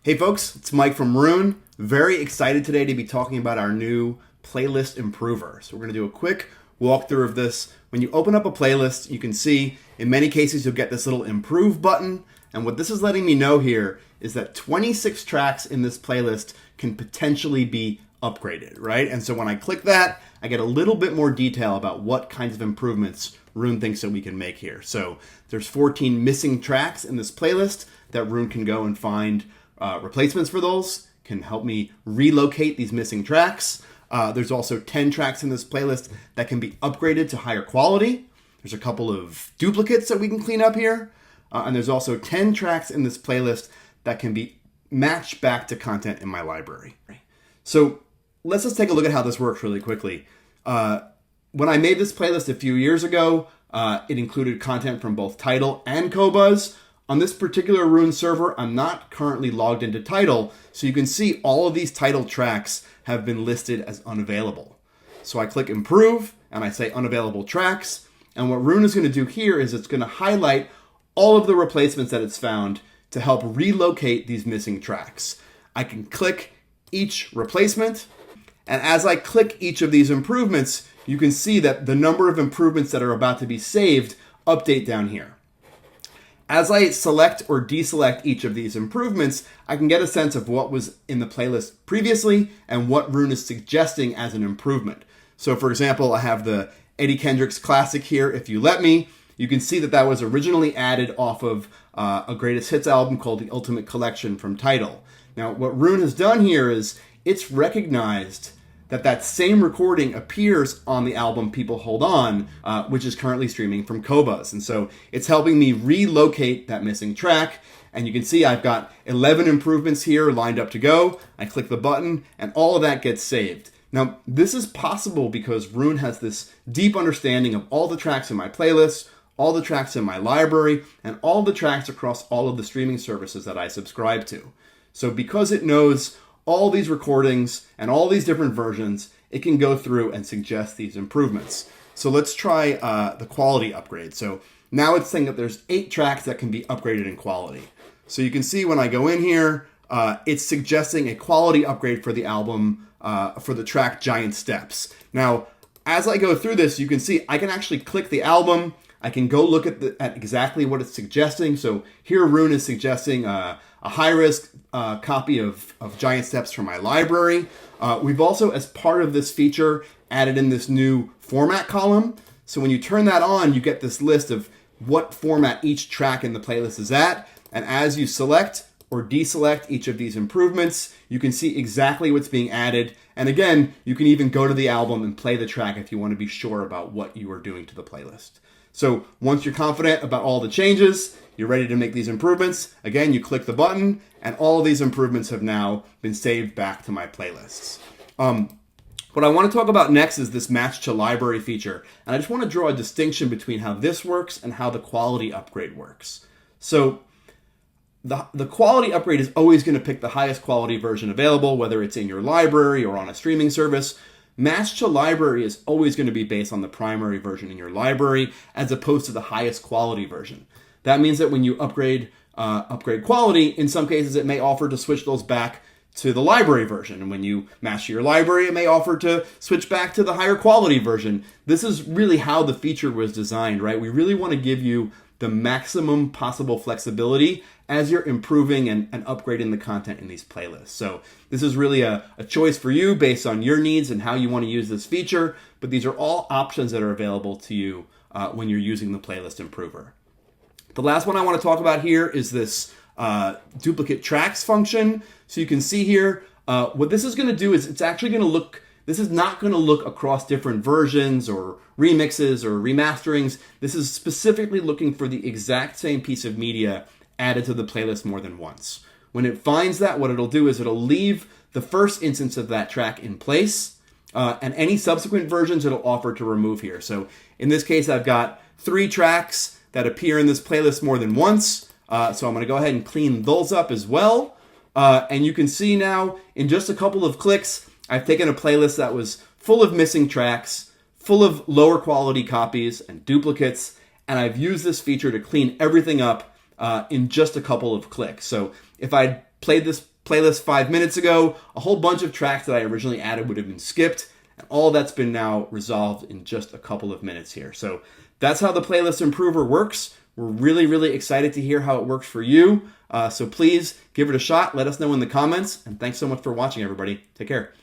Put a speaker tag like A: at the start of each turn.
A: Hey folks, it's Mike from Rune. Very excited today to be talking about our new playlist improver. So we're going to do a quick walkthrough of this. When you open up a playlist, you can see in many cases you'll get this little improve button. And what this is letting me know here is that 26 tracks in this playlist can potentially be upgraded, right? And so when I click that, I get a little bit more detail about what kinds of improvements Rune thinks that we can make here. So there's 14 missing tracks in this playlist that Rune can go and find replacements for those, can help me relocate these missing tracks. There's also 10 tracks in this playlist that can be upgraded to higher quality. There's a couple of duplicates that we can clean up here. And there's also 10 tracks in this playlist that can be matched back to content in my library. So let's just take a look at how this works really quickly. When I made this playlist a few years ago, it included content from both Tidal and Qobuz. On this particular Rune server, I'm not currently logged into Tidal, so you can see all of these Tidal tracks have been listed as unavailable. So I click Improve, and I say Unavailable Tracks, and what Rune is going to do here is it's going to highlight all of the replacements that it's found to help relocate these missing tracks. I can click each replacement, and as I click each of these improvements, you can see that the number of improvements that are about to be saved update down here. As I select or deselect each of these improvements, I can get a sense of what was in the playlist previously and what Rune is suggesting as an improvement. So for example, I have the Eddie Kendricks classic here, If You Let Me. You can see that that was originally added off of a greatest hits album called The Ultimate Collection from Tidal. Now what Rune has done here is it's recognized that same recording appears on the album People Hold On, which is currently streaming from Qobuz. And so it's helping me relocate that missing track. And you can see I've got 11 improvements here lined up to go. I click the button and all of that gets saved. Now, this is possible because Rune has this deep understanding of all the tracks in my playlist, all the tracks in my library, and all the tracks across all of the streaming services that I subscribe to. So because it knows all these recordings and all these different versions, it can go through and suggest these improvements. So let's try the quality upgrade. So now it's saying that there's 8 tracks that can be upgraded in quality. So you can see when I go in here, it's suggesting a quality upgrade for the album for the track Giant Steps. Now, as I go through this, you can see I can actually click the album. I can go look at exactly what it's suggesting. So here Rune is suggesting a high-risk copy of Giant Steps from my library. We've also, as part of this feature, added in this new format column. So when you turn that on, you get this list of what format each track in the playlist is at. And as you select or deselect each of these improvements, you can see exactly what's being added. And again, you can even go to the album and play the track if you want to be sure about what you are doing to the playlist. So once you're confident about all the changes, you're ready to make these improvements. Again, you click the button, and all of these improvements have now been saved back to my playlists. What I want to talk about next is this match to library feature. And I just want to draw a distinction between how this works and how the quality upgrade works. So the quality upgrade is always going to pick the highest quality version available, whether it's in your library or on a streaming service. Match to library is always going to be based on the primary version in your library as opposed to the highest quality version. That means that when you upgrade quality, in some cases it may offer to switch those back to the library version. And when you match to your library, it may offer to switch back to the higher quality version. This is really how the feature was designed, right? We really want to give you the maximum possible flexibility as you're improving and upgrading the content in these playlists. So this is really a choice for you based on your needs and how you want to use this feature, but these are all options that are available to you when you're using the playlist improver. The last one I want to talk about here is this duplicate tracks function. So you can see here, what this is going to do is it's actually going to look, this is not going to look across different versions or remixes or remasterings. This is specifically looking for the exact same piece of media added to the playlist more than once. When it finds that, what it'll do is it'll leave the first instance of that track in place, and any subsequent versions it'll offer to remove here. So in this case, I've got 3 tracks that appear in this playlist more than once. So I'm going to go ahead and clean those up as well. And you can see now in just a couple of clicks, I've taken a playlist that was full of missing tracks, full of lower quality copies and duplicates, and I've used this feature to clean everything up in just a couple of clicks. So if I played this playlist 5 minutes ago, a whole bunch of tracks that I originally added would have been skipped. And all that's been now resolved in just a couple of minutes here. So that's how the Playlist Improver works. We're really, really excited to hear how it works for you. So please give it a shot. Let us know in the comments. And thanks so much for watching, everybody. Take care.